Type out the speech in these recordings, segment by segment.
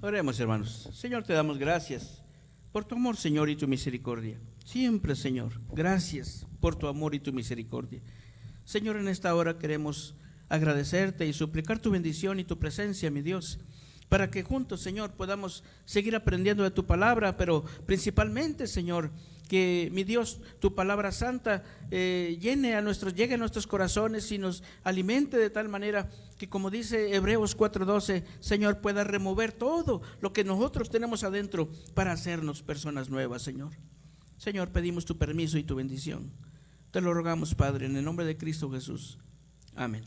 Oremos, hermanos. Señor, te damos gracias por tu amor, Señor, y tu misericordia. Siempre, Señor, gracias por tu amor y tu misericordia. Señor, en esta hora queremos agradecerte y suplicar tu bendición y tu presencia, mi Dios, para que juntos, Señor, podamos seguir aprendiendo de tu palabra, pero principalmente, Señor, que, mi Dios, tu palabra santa llegue a nuestros corazones y nos alimente de tal manera que, como dice Hebreos 4:12, Señor, pueda remover todo lo que nosotros tenemos adentro para hacernos personas nuevas, Señor. Señor, pedimos tu permiso y tu bendición. Te lo rogamos, Padre, en el nombre de Cristo Jesús. Amén.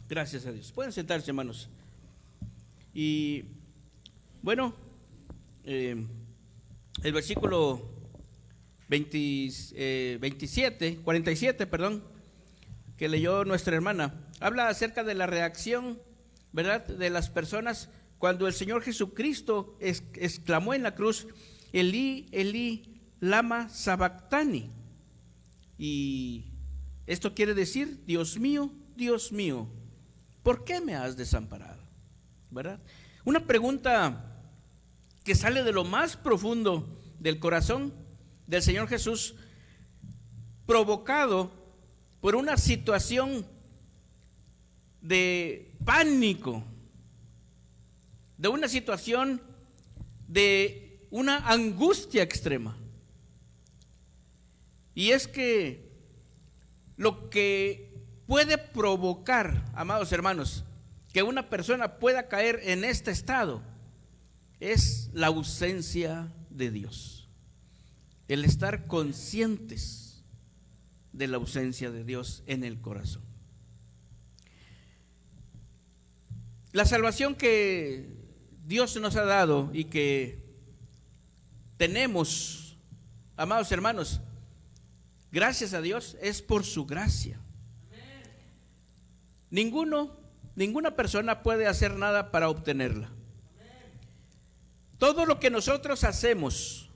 Gracias a Dios. Pueden sentarse, hermanos. Y bueno, el versículo 47, que leyó nuestra hermana, habla acerca de la reacción, ¿verdad?, de las personas cuando el Señor Jesucristo exclamó en la cruz: Elí, Elí, lama sabactani. Y esto quiere decir: Dios mío, ¿por qué me has desamparado? ¿Verdad? Una pregunta que sale de lo más profundo del corazón del Señor Jesús, provocado por una situación de pánico, de una situación de una angustia extrema. Y es que lo que puede provocar, amados hermanos, que una persona pueda caer en este estado es la ausencia de Dios. El estar conscientes de la ausencia de Dios en el corazón. La salvación que Dios nos ha dado y que tenemos, amados hermanos, gracias a Dios, es por su gracia. Ninguna persona puede hacer nada para obtenerla. Todo lo que nosotros hacemos,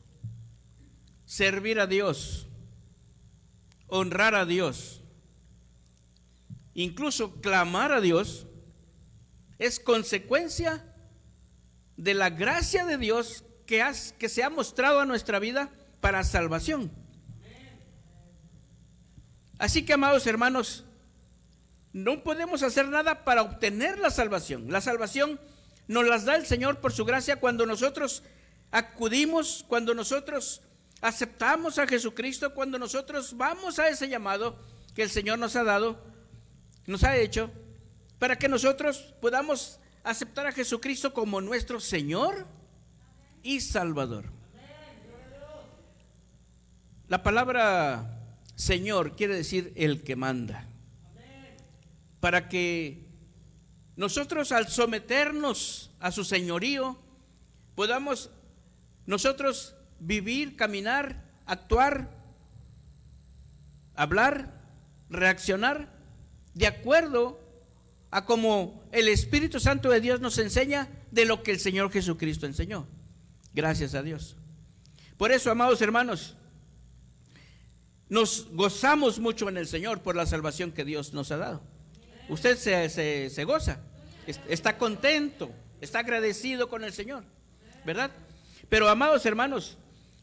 servir a Dios, honrar a Dios, incluso clamar a Dios, es consecuencia de la gracia de Dios que se ha mostrado a nuestra vida para salvación. Así que, amados hermanos, no podemos hacer nada para obtener la salvación. La salvación nos las da el Señor por su gracia cuando nosotros acudimos, cuando nosotros aceptamos a Jesucristo, cuando nosotros vamos a ese llamado que el Señor nos ha dado, nos ha hecho, para que nosotros podamos aceptar a Jesucristo como nuestro Señor y Salvador. La palabra Señor quiere decir el que manda. Para que nosotros, al someternos a su señorío, podamos nosotros vivir, caminar, actuar, hablar, reaccionar de acuerdo a como el Espíritu Santo de Dios nos enseña de lo que el Señor Jesucristo enseñó. Gracias a Dios. Por eso, amados hermanos, nos gozamos mucho en el Señor por la salvación que Dios nos ha dado. Usted se goza, está contento, está agradecido con el Señor, ¿verdad? Pero, amados hermanos,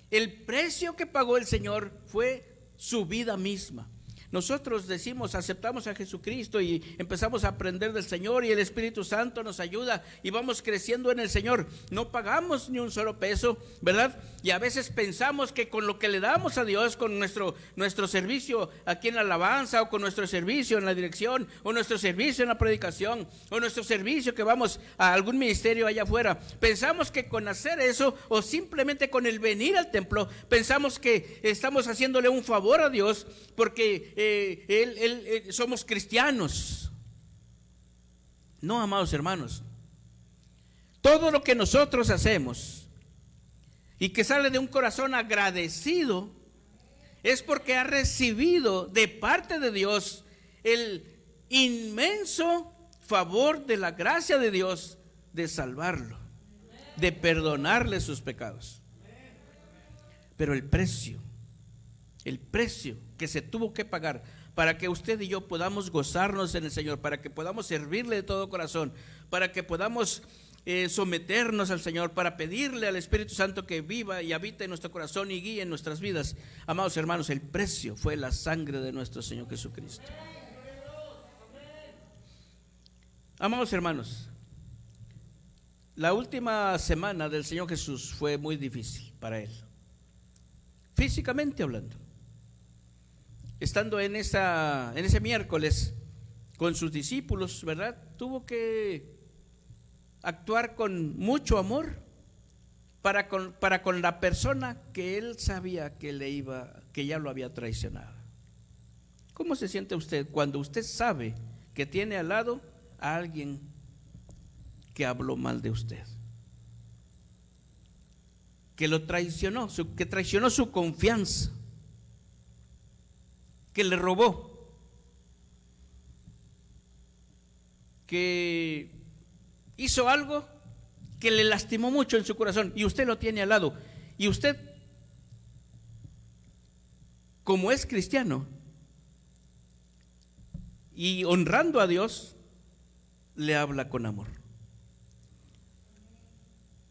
el precio que pagó el Señor fue su vida misma. Nosotros decimos, aceptamos a Jesucristo y empezamos a aprender del Señor, y el Espíritu Santo nos ayuda y vamos creciendo en el Señor. No pagamos ni un solo peso, ¿verdad? Y a veces pensamos que con lo que le damos a Dios, con nuestro servicio aquí en la alabanza, o con nuestro servicio en la dirección, o nuestro servicio en la predicación, o nuestro servicio que vamos a algún ministerio allá afuera, pensamos que con hacer eso, o simplemente con el venir al templo, pensamos que estamos haciéndole un favor a Dios porque somos cristianos. No, amados hermanos, todo lo que nosotros hacemos y que sale de un corazón agradecido es porque ha recibido de parte de Dios el inmenso favor de la gracia de Dios de salvarlo, de perdonarle sus pecados. Pero el precio que se tuvo que pagar para que usted y yo podamos gozarnos en el Señor, para que podamos servirle de todo corazón, para que podamos someternos al Señor, para pedirle al Espíritu Santo que viva y habite en nuestro corazón y guíe en nuestras vidas. Amados hermanos, el precio fue la sangre de nuestro Señor Jesucristo. Amados hermanos, la última semana del Señor Jesús fue muy difícil para Él, físicamente hablando. Estando en ese miércoles con sus discípulos, ¿verdad? Tuvo que actuar con mucho amor para con la persona que Él sabía que ya lo había traicionado. ¿Cómo se siente usted cuando usted sabe que tiene al lado a alguien que habló mal de usted, que lo traicionó, que traicionó su confianza, que le robó, que hizo algo que le lastimó mucho en su corazón y usted lo tiene al lado? Y usted, como es cristiano y honrando a Dios, le habla con amor.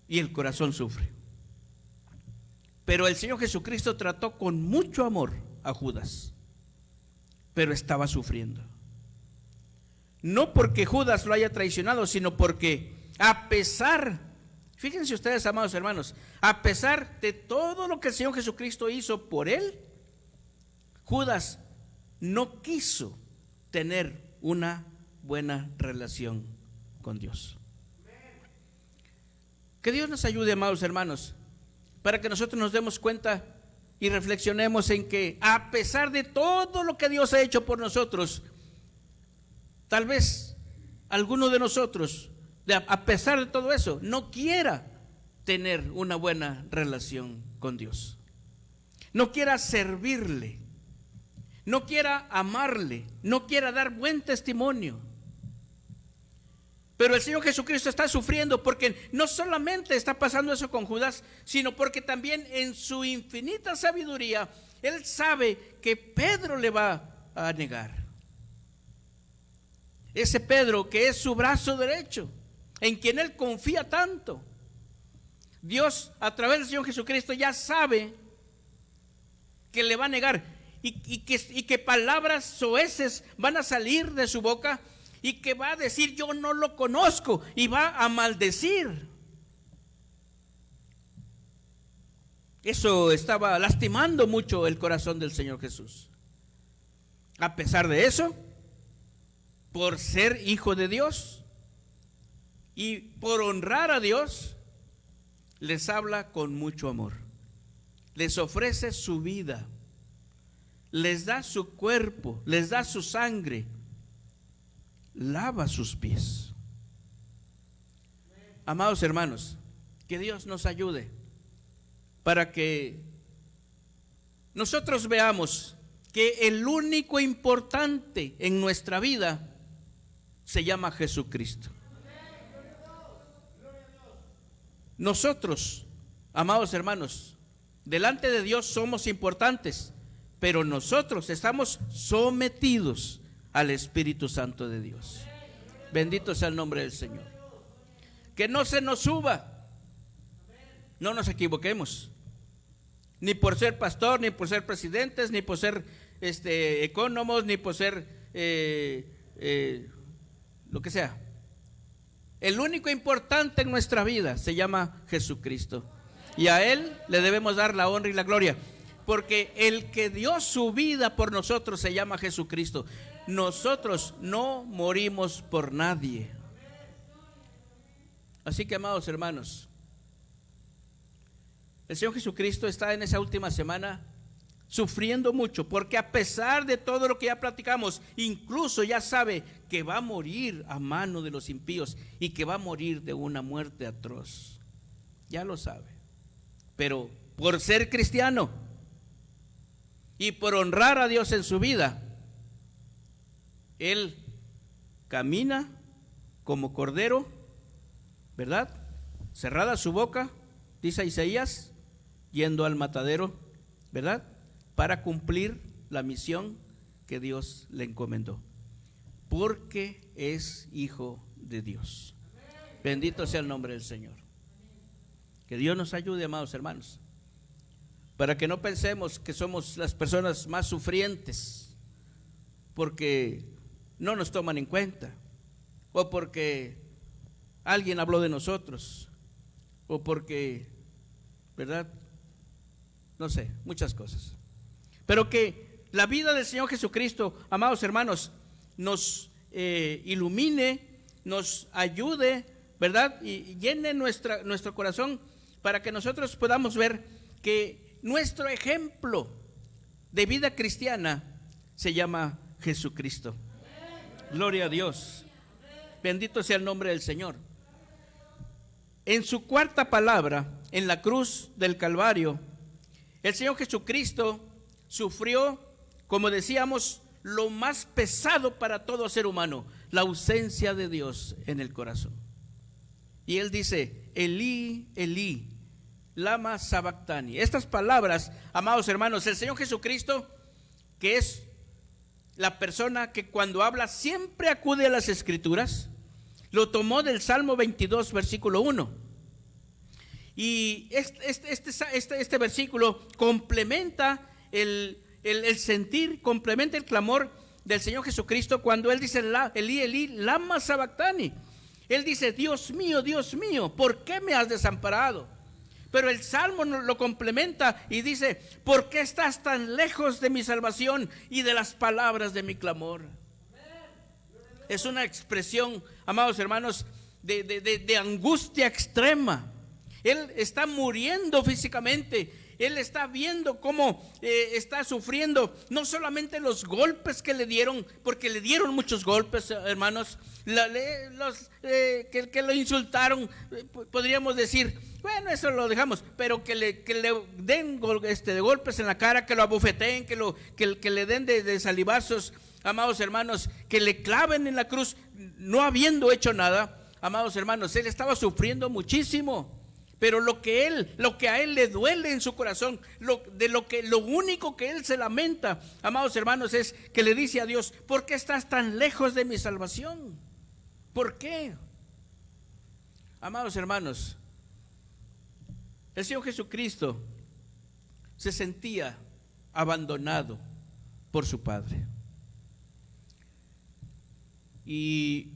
Y el corazón sufre. Pero el Señor Jesucristo trató con mucho amor a Judas, pero estaba sufriendo. No porque Judas lo haya traicionado, sino porque a pesar, fíjense ustedes, amados hermanos, a pesar de todo lo que el Señor Jesucristo hizo por él, Judas no quiso tener una buena relación con Dios. Que Dios nos ayude, amados hermanos, para que nosotros nos demos cuenta y reflexionemos en que a pesar de todo lo que Dios ha hecho por nosotros, tal vez alguno de nosotros, a pesar de todo eso, no quiera tener una buena relación con Dios, no quiera servirle, no quiera amarle, no quiera dar buen testimonio. Pero el Señor Jesucristo está sufriendo porque no solamente está pasando eso con Judas, sino porque también en su infinita sabiduría Él sabe que Pedro le va a negar. Ese Pedro que es su brazo derecho, en quien Él confía tanto. Dios, a través del Señor Jesucristo, ya sabe que le va a negar y que palabras soeces van a salir de su boca y que va a decir: yo no lo conozco, y va a maldecir. Eso estaba lastimando mucho el corazón del Señor Jesús. A pesar de eso, por ser hijo de Dios y por honrar a Dios, les habla con mucho amor, les ofrece su vida, les da su cuerpo, les da su sangre, lava sus pies. Amados hermanos, que Dios nos ayude para que nosotros veamos que el único importante en nuestra vida se llama Jesucristo. Nosotros, amados hermanos, delante de Dios somos importantes, pero nosotros estamos sometidos al Espíritu Santo de Dios. Bendito sea el nombre del Señor. Que no se nos suba, no nos equivoquemos, ni por ser pastor, ni por ser presidentes, ni por ser ecónomos, ni por ser lo que sea. El único importante en nuestra vida se llama Jesucristo, y a Él le debemos dar la honra y la gloria, porque el que dio su vida por nosotros se llama Jesucristo. Nosotros no morimos por nadie. Así que, amados hermanos, el Señor Jesucristo está en esa última semana sufriendo mucho, porque a pesar de todo lo que ya platicamos, incluso ya sabe que va a morir a mano de los impíos y que va a morir de una muerte atroz. Ya lo sabe. Pero por ser cristiano y por honrar a Dios en su vida, Él camina como cordero, ¿verdad? Cerrada su boca, dice Isaías, yendo al matadero, ¿verdad? Para cumplir la misión que Dios le encomendó, porque es hijo de Dios. Bendito sea el nombre del Señor. Que Dios nos ayude, amados hermanos, para que no pensemos que somos las personas más sufrientes porque no nos toman en cuenta, o porque alguien habló de nosotros, o porque, ¿verdad? No sé, muchas cosas. Pero que la vida del Señor Jesucristo, amados hermanos, nos ilumine, nos ayude, ¿verdad? Y llene nuestro corazón para que nosotros podamos ver que nuestro ejemplo de vida cristiana se llama Jesucristo. Gloria a Dios. Bendito sea el nombre del Señor. En su cuarta palabra, en la cruz del Calvario, el Señor Jesucristo sufrió, como decíamos, lo más pesado para todo ser humano, la ausencia de Dios en el corazón. Y Él dice, Elí, Elí, lama sabactani. Estas palabras, amados hermanos, el Señor Jesucristo, que es la persona que cuando habla siempre acude a las Escrituras, lo tomó del Salmo 22, versículo 1. Y este versículo complementa el sentir, complementa el clamor del Señor Jesucristo cuando Él dice, Elí, Elí, lama sabactani. Él dice, Dios mío, ¿por qué me has desamparado? Pero el Salmo lo complementa y dice, ¿por qué estás tan lejos de mi salvación y de las palabras de mi clamor? Es una expresión, amados hermanos, de angustia extrema. Él está muriendo físicamente. Él está viendo cómo está sufriendo no solamente los golpes que le dieron, porque le dieron muchos golpes, hermanos, que lo insultaron, podríamos decir, bueno, eso lo dejamos, pero que le den de golpes en la cara, que lo abofeteen, que le den de salivazos, amados hermanos, que le claven en la cruz, no habiendo hecho nada, amados hermanos. Él estaba sufriendo muchísimo. Pero lo que a él le duele en su corazón, lo único que él se lamenta, amados hermanos, es que le dice a Dios, ¿por qué estás tan lejos de mi salvación? ¿Por qué? Amados hermanos, el Señor Jesucristo se sentía abandonado por su Padre. Y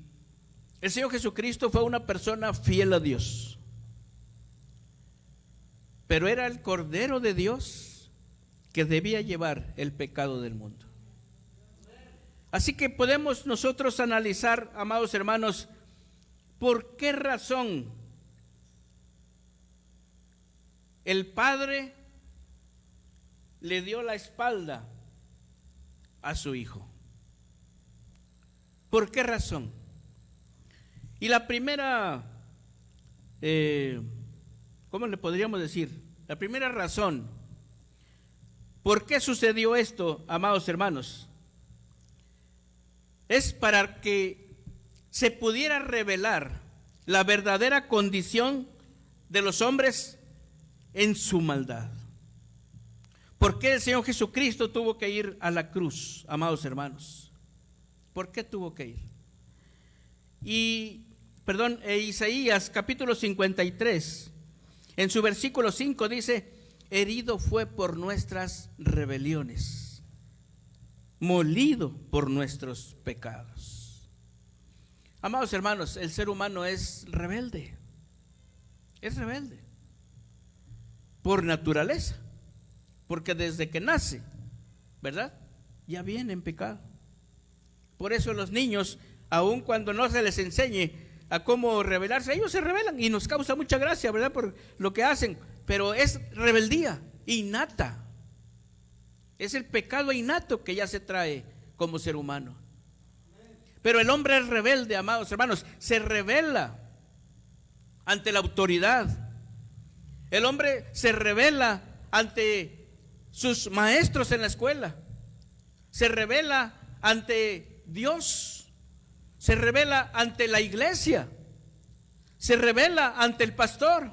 el Señor Jesucristo fue una persona fiel a Dios. Pero era el Cordero de Dios que debía llevar el pecado del mundo. Así que podemos nosotros analizar, amados hermanos, por qué razón el Padre le dio la espalda a su Hijo. ¿Por qué razón? Y la primera, ¿cómo le podríamos decir? La primera razón, ¿por qué sucedió esto, amados hermanos? Es para que se pudiera revelar la verdadera condición de los hombres en su maldad. ¿Por qué el Señor Jesucristo tuvo que ir a la cruz, amados hermanos? ¿Por qué tuvo que ir? Isaías capítulo 53, en su versículo 5 dice, herido fue por nuestras rebeliones, molido por nuestros pecados. Amados hermanos, el ser humano es rebelde por naturaleza, porque desde que nace, ¿verdad? Ya viene en pecado. Por eso los niños, aun cuando no se les enseñe a cómo rebelarse, ellos se rebelan y nos causa mucha gracia, ¿verdad? Por lo que hacen, pero es rebeldía innata. Es el pecado innato que ya se trae como ser humano. Pero el hombre es rebelde, amados hermanos, se rebela ante la autoridad. El hombre se rebela ante sus maestros en la escuela. Se rebela ante Dios. Se rebela ante la iglesia. Se rebela ante el pastor.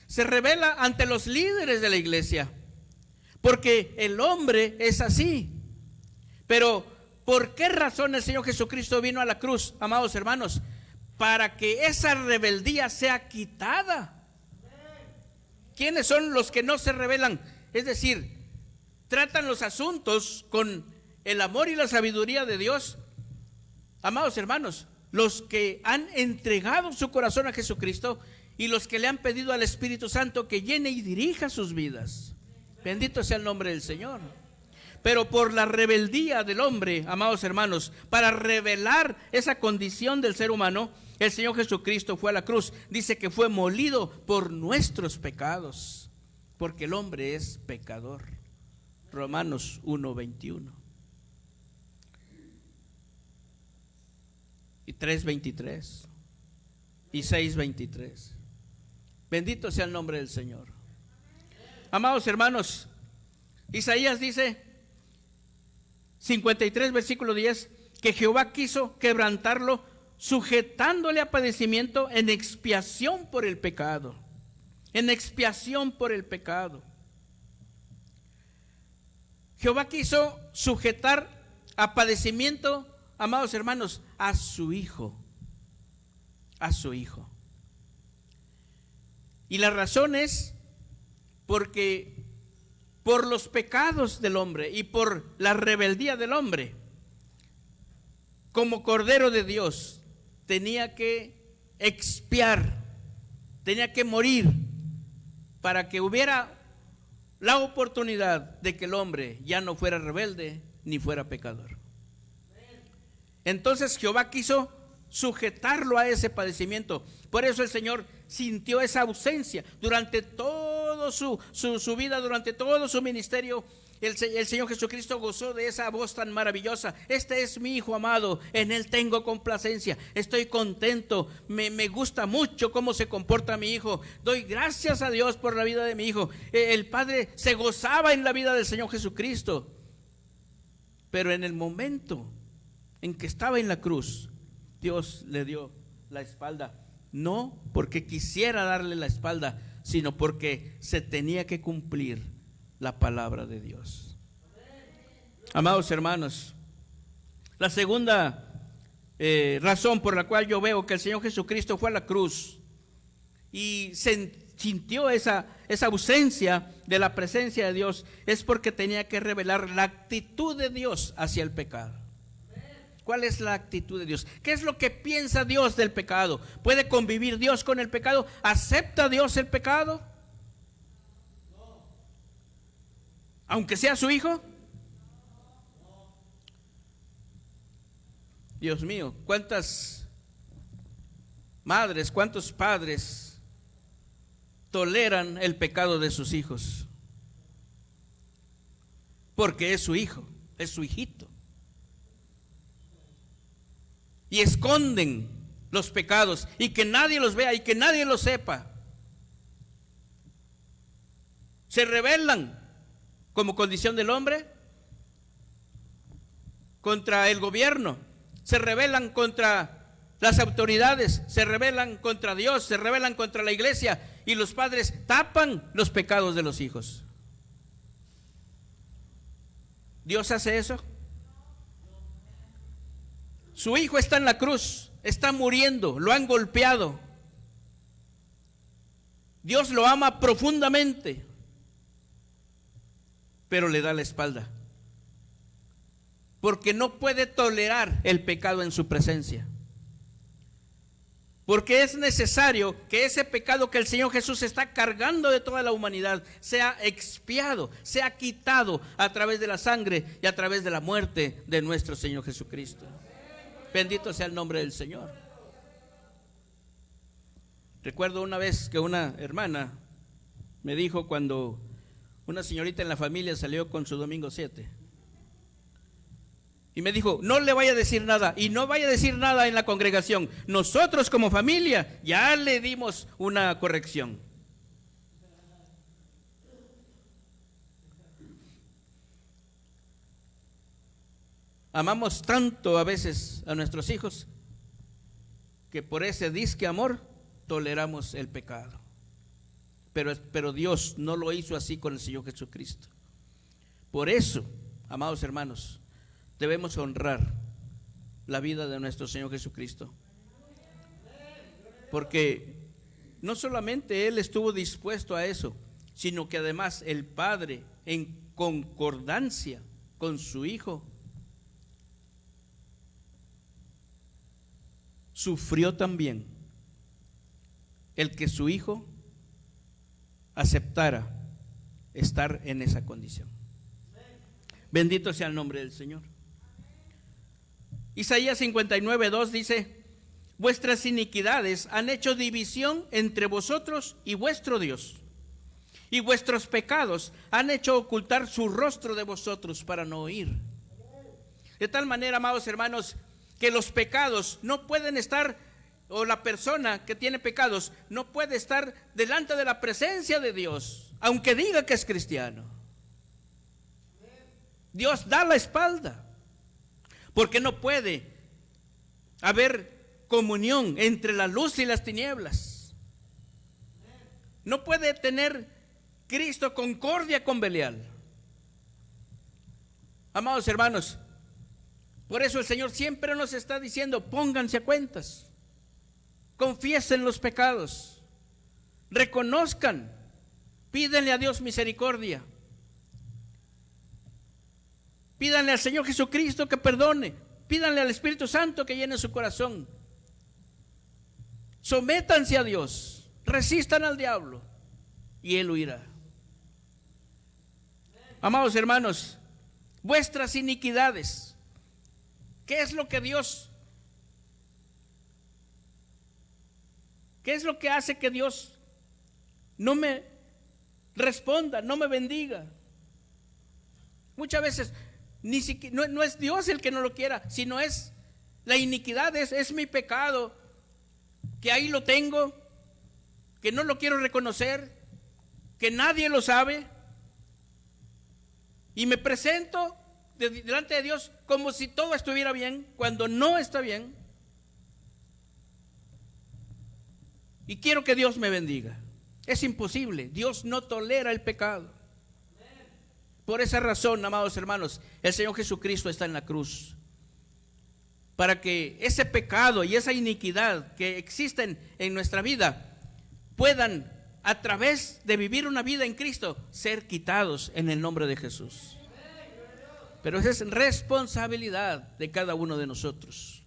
Se rebela ante los líderes de la iglesia. Porque el hombre es así. Pero ¿por qué razón el Señor Jesucristo vino a la cruz, amados hermanos? para que esa rebeldía sea quitada. ¿Quiénes son los que no se rebelan? Es decir, tratan los asuntos con el amor y la sabiduría de Dios. Amados hermanos, los que han entregado su corazón a Jesucristo y los que le han pedido al Espíritu Santo que llene y dirija sus vidas. Bendito sea el nombre del Señor. Pero por la rebeldía del hombre, amados hermanos, para revelar esa condición del ser humano, el Señor Jesucristo fue a la cruz. Dice que fue molido por nuestros pecados, porque el hombre es pecador. Romanos 1:21 y 3:23 y 6:23. Bendito sea el nombre del Señor. Amados hermanos, Isaías dice 53 versículo 10 que Jehová quiso quebrantarlo, sujetándole a padecimiento en expiación por el pecado. En expiación por el pecado. Jehová quiso sujetar a padecimiento, amados hermanos, a su Hijo. A su Hijo. Y la razón es porque por los pecados del hombre y por la rebeldía del hombre, como Cordero de Dios, tenía que expiar, tenía que morir para que hubiera la oportunidad de que el hombre ya no fuera rebelde ni fuera pecador. Entonces Jehová quiso sujetarlo a ese padecimiento. Por eso el Señor sintió esa ausencia durante toda su vida, durante todo su ministerio. El Señor Jesucristo gozó de esa voz tan maravillosa: este es mi Hijo amado, en Él tengo complacencia, estoy contento, me gusta mucho cómo se comporta mi Hijo, doy gracias a Dios por la vida de mi Hijo. El Padre se gozaba en la vida del Señor Jesucristo. Pero en el momento en que estaba en la cruz, Dios le dio la espalda, no porque quisiera darle la espalda, sino porque se tenía que cumplir la palabra de Dios. Amados hermanos, la segunda razón por la cual yo veo que el Señor Jesucristo fue a la cruz y sintió esa ausencia de la presencia de Dios es porque tenía que revelar la actitud de Dios hacia el pecado. ¿Cuál es la actitud de Dios? ¿Qué es lo que piensa Dios del pecado? ¿Puede convivir Dios con el pecado? ¿Acepta Dios el pecado? Aunque sea su hijo. Dios mío, cuántas madres, cuántos padres toleran el pecado de sus hijos, porque es su hijo, es su hijito, y esconden los pecados y que nadie los vea y que nadie los sepa. Se rebelan como condición del hombre contra el gobierno, se rebelan contra las autoridades, se rebelan contra Dios, se rebelan contra la iglesia, y los padres tapan los pecados de los hijos. ¿Dios hace eso? Su hijo está en la cruz, está muriendo, lo han golpeado. Dios lo ama profundamente, pero le da la espalda, porque no puede tolerar el pecado en su presencia. Porque es necesario que ese pecado que el Señor Jesús está cargando de toda la humanidad sea expiado, sea quitado a través de la sangre y a través de la muerte de nuestro Señor Jesucristo. Bendito sea el nombre del Señor. Recuerdo una vez que una hermana me dijo, cuando una señorita en la familia salió con su domingo 7, y me dijo: no le vaya a decir nada, y no vaya a decir nada en la congregación. Nosotros como familia ya le dimos una corrección. Amamos tanto a veces a nuestros hijos que por ese disque amor toleramos el pecado. Pero Dios no lo hizo así con el Señor Jesucristo. Por eso, amados hermanos, debemos honrar la vida de nuestro Señor Jesucristo. Porque no solamente él estuvo dispuesto a eso, sino que además el Padre, en concordancia con su Hijo, sufrió también el que su Hijo aceptara estar en esa condición. Bendito sea el nombre del Señor. Isaías 59:2 dice: vuestras iniquidades han hecho división entre vosotros y vuestro Dios, y vuestros pecados han hecho ocultar su rostro de vosotros para no oír. De tal manera, amados hermanos, que los pecados no pueden estar, o la persona que tiene pecados no puede estar delante de la presencia de Dios, aunque diga que es cristiano. Dios da la espalda, porque no puede haber comunión entre la luz y las tinieblas. No puede tener Cristo concordia con Belial. Amados hermanos, por eso el Señor siempre nos está diciendo: pónganse a cuentas, confiesen los pecados, reconozcan, pídenle a Dios misericordia, pídanle al Señor Jesucristo que perdone, pídanle al Espíritu Santo que llene su corazón. Sométanse a Dios, resistan al diablo y él huirá. Amados hermanos, vuestras iniquidades, ¿qué es lo que hace que Dios no me responda, no me bendiga? Muchas veces ni siquiera, no es Dios el que no lo quiera, sino es la iniquidad, es mi pecado, que ahí lo tengo, que no lo quiero reconocer, que nadie lo sabe, y me presento delante de Dios como si todo estuviera bien, cuando no está bien, y quiero que Dios me bendiga. Es imposible, Dios no tolera el pecado. Por esa razón, amados hermanos, el Señor Jesucristo está en la cruz, para que ese pecado y esa iniquidad que existen en nuestra vida puedan, a través de vivir una vida en Cristo, ser quitados en el nombre de Jesús. Pero esa es responsabilidad de cada uno de nosotros.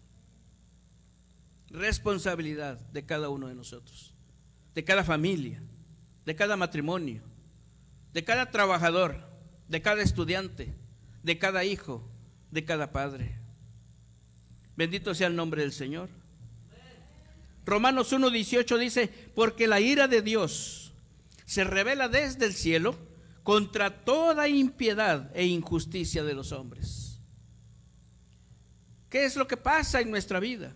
Responsabilidad de cada uno de nosotros, de cada familia, de cada matrimonio, de cada trabajador, de cada estudiante, de cada hijo, de cada padre. Bendito sea el nombre del Señor. Romanos 1:18 dice: porque la ira de Dios se revela desde el cielo contra toda impiedad e injusticia de los hombres. ¿Qué es lo que pasa en nuestra vida?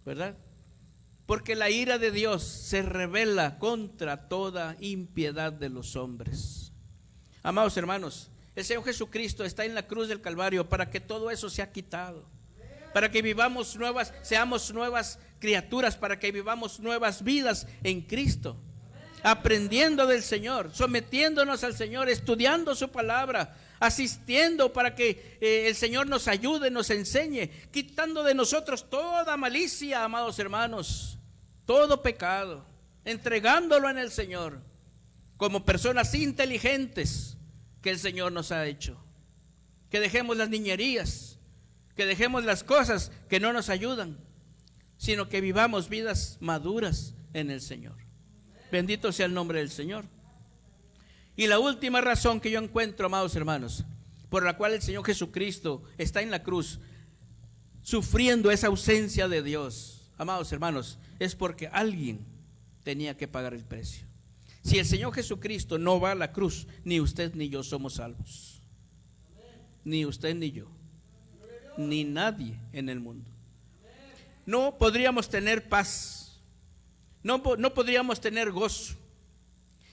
¿Verdad? Porque la ira de Dios se revela contra toda impiedad de los hombres. Amados hermanos, el Señor Jesucristo está en la cruz del Calvario para que todo eso sea quitado, para que vivamos seamos nuevas criaturas, para que vivamos nuevas vidas en Cristo, aprendiendo del Señor, sometiéndonos al Señor, estudiando su palabra, asistiendo para que el Señor nos ayude, nos enseñe, quitando de nosotros toda malicia, amados hermanos, todo pecado, entregándolo en el Señor, como personas inteligentes que el Señor nos ha hecho. Que dejemos las niñerías, que dejemos las cosas que no nos ayudan, sino que vivamos vidas maduras en el Señor. Bendito sea el nombre del Señor. Y la última razón que yo encuentro, amados hermanos, por la cual el Señor Jesucristo está en la cruz, sufriendo esa ausencia de Dios, amados hermanos, es porque alguien tenía que pagar el precio. Si el Señor Jesucristo no va a la cruz, ni usted ni yo somos salvos. Ni usted ni yo, ni nadie en el mundo. No podríamos tener paz, no podríamos tener gozo.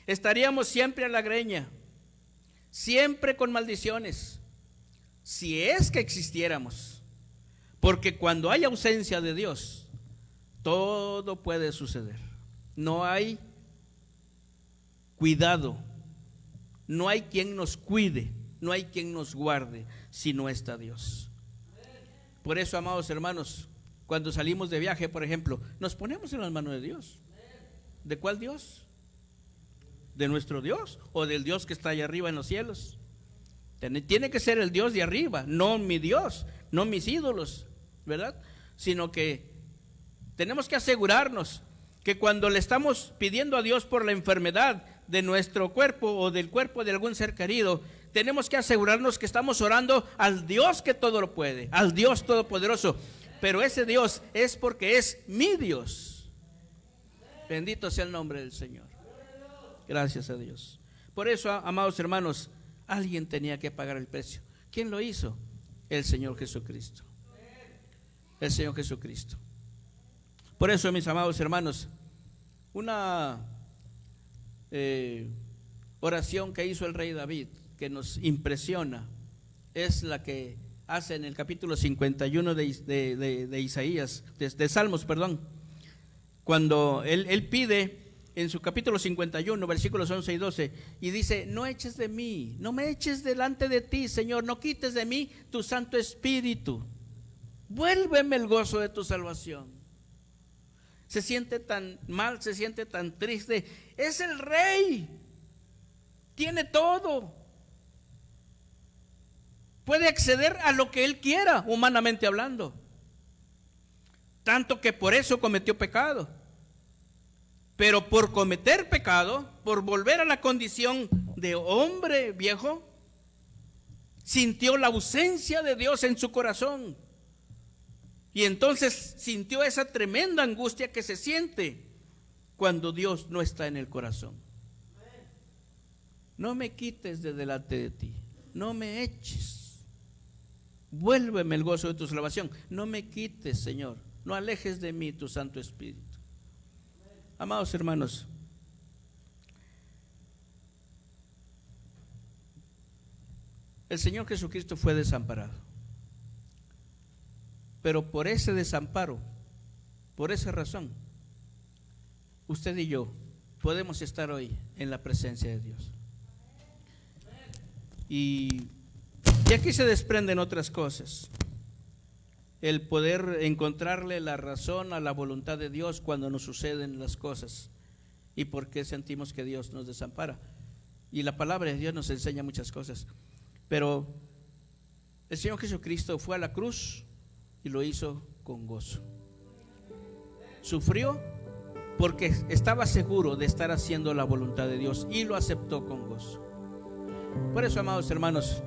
Estaríamos siempre a la greña, siempre con maldiciones, si es que existiéramos. Porque cuando hay ausencia de Dios, todo puede suceder. No hay cuidado, no hay quien nos cuide, no hay quien nos guarde si no está Dios. Por eso, amados hermanos, Cuando salimos de viaje, por ejemplo, nos ponemos en las manos de Dios. ¿De cuál Dios? ¿De nuestro Dios o del Dios que está allá arriba en los cielos? Tiene que ser el Dios de arriba, no mi Dios, no mis ídolos, ¿verdad? Sino que tenemos que asegurarnos que cuando le estamos pidiendo a Dios por la enfermedad de nuestro cuerpo o del cuerpo de algún ser querido, tenemos que asegurarnos que estamos orando al Dios que todo lo puede, al Dios todopoderoso. Pero ese Dios es porque es mi Dios. Bendito sea el nombre del Señor. Gracias a Dios. Por eso, amados hermanos, alguien tenía que pagar el precio. ¿Quién lo hizo? El Señor Jesucristo. El Señor Jesucristo. Por eso, mis amados hermanos, una oración que hizo el rey David, que nos impresiona, es la que hace en el capítulo 51 de Isaías, de Salmos, perdón. Cuando él pide en su capítulo 51, versículos 11 y 12, y dice: no eches de mí, no me eches delante de ti, Señor, no quites de mí tu Santo Espíritu, vuélveme el gozo de tu salvación. Se siente tan mal, se siente tan triste. Es el rey, tiene todo, puede acceder a lo que él quiera, humanamente hablando, tanto que por eso cometió pecado. Pero por cometer pecado, por volver a la condición de hombre viejo, sintió la ausencia de Dios en su corazón. Y entonces sintió esa tremenda angustia que se siente cuando Dios no está en el corazón. No me quites de delante de ti, no me eches, vuélveme el gozo de tu salvación. No me quites, Señor, no alejes de mí tu Santo Espíritu. Amados hermanos, el Señor Jesucristo fue desamparado, pero por ese desamparo, por esa razón, usted y yo podemos estar hoy en la presencia de Dios. Y aquí se desprenden otras cosas. El poder encontrarle la razón a la voluntad de Dios cuando nos suceden las cosas y por qué sentimos que Dios nos desampara. Y la palabra de Dios nos enseña muchas cosas, pero el Señor Jesucristo fue a la cruz y lo hizo con gozo. Sufrió porque estaba seguro de estar haciendo la voluntad de Dios y lo aceptó con gozo. Por eso, amados hermanos,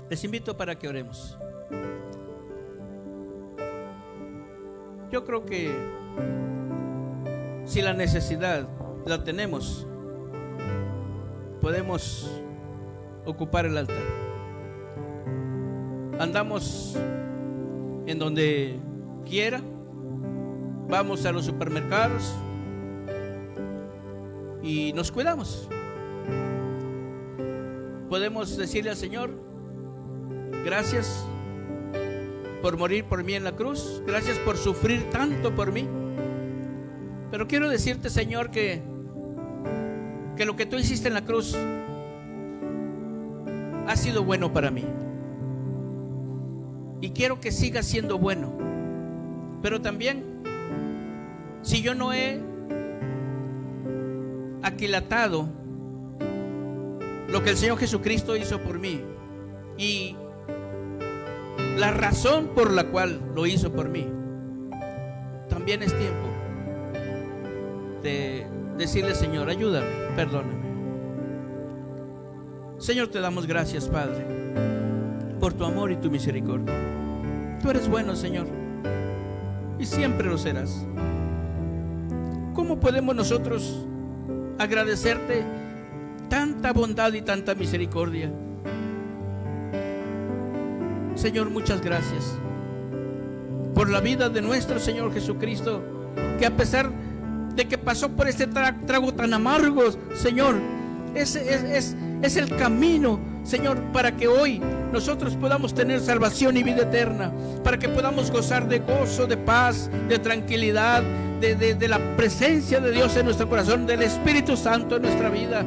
les invito para que oremos. Yo creo que si la necesidad la tenemos, podemos ocupar el altar. Andamos en donde quiera, vamos a los supermercados y nos cuidamos. Podemos decirle al Señor: gracias por morir por mí en la cruz, gracias por sufrir tanto por mí. Pero quiero decirte, Señor, que lo que tú hiciste en la cruz ha sido bueno para mí, y quiero que siga siendo bueno. Pero también, si yo no he aquilatado lo que el Señor Jesucristo hizo por mí y la razón por la cual lo hizo por mí, también es tiempo de decirle: Señor, ayúdame, perdóname. Señor, te damos gracias, Padre, por tu amor y tu misericordia. Tú eres bueno, Señor, y siempre lo serás. ¿Cómo podemos nosotros agradecerte tanta bondad y tanta misericordia? Señor, muchas gracias por la vida de nuestro Señor Jesucristo, que a pesar de que pasó por este trago tan amargo, Señor, es el camino, Señor, para que hoy nosotros podamos tener salvación y vida eterna, para que podamos gozar de gozo, de paz, de tranquilidad, de la presencia de Dios en nuestro corazón, del Espíritu Santo en nuestra vida.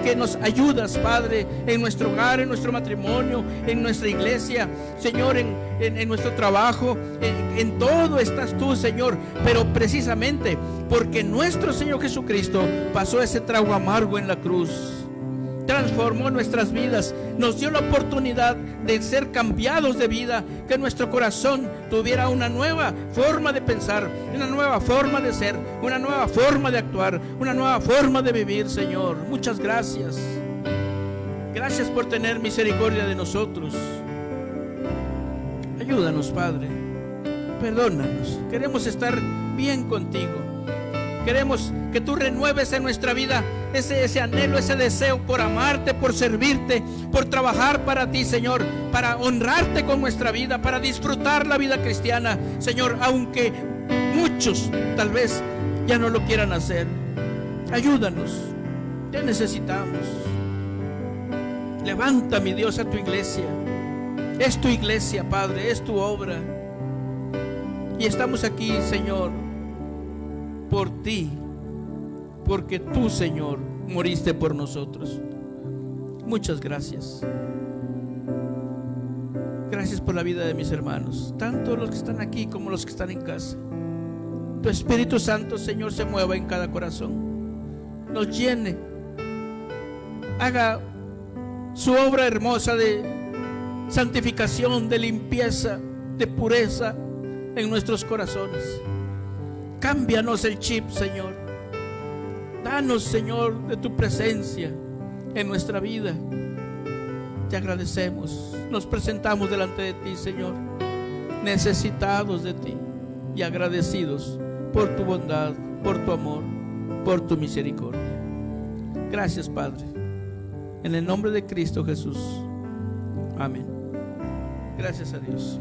que nos ayudas, Padre, en nuestro hogar, en nuestro matrimonio, en nuestra iglesia, Señor, en nuestro trabajo, en todo estás tú, Señor. Pero precisamente porque nuestro Señor Jesucristo pasó ese trago amargo en la cruz, transformó nuestras vidas, nos dio la oportunidad de ser cambiados de vida, que nuestro corazón tuviera una nueva forma de pensar, una nueva forma de ser, una nueva forma de actuar, una nueva forma de vivir, Señor. Muchas gracias. Gracias por tener misericordia de nosotros. Ayúdanos, Padre. Perdónanos. Queremos estar bien contigo. Queremos que tú renueves en nuestra vida ese anhelo, ese deseo por amarte, por servirte, por trabajar para ti, Señor, para honrarte con nuestra vida, para disfrutar la vida cristiana, Señor, aunque muchos tal vez ya no lo quieran hacer. Ayúdanos, te necesitamos. Levanta, mi Dios, a tu iglesia. Es tu iglesia, Padre, es tu obra. Y estamos aquí, Señor, por ti, porque tú, Señor, moriste por nosotros. Muchas gracias. Gracias por la vida de mis hermanos, tanto los que están aquí como los que están en casa. Tu Espíritu Santo, Señor, se mueva en cada corazón, nos llene, haga su obra hermosa de santificación, de limpieza, de pureza en nuestros corazones. Cámbianos el chip, Señor. Danos, Señor, de tu presencia en nuestra vida. Te agradecemos. Nos presentamos delante de ti, Señor, necesitados de ti y agradecidos por tu bondad, por tu amor, por tu misericordia. Gracias, Padre. En el nombre de Cristo Jesús. Amén. Gracias a Dios.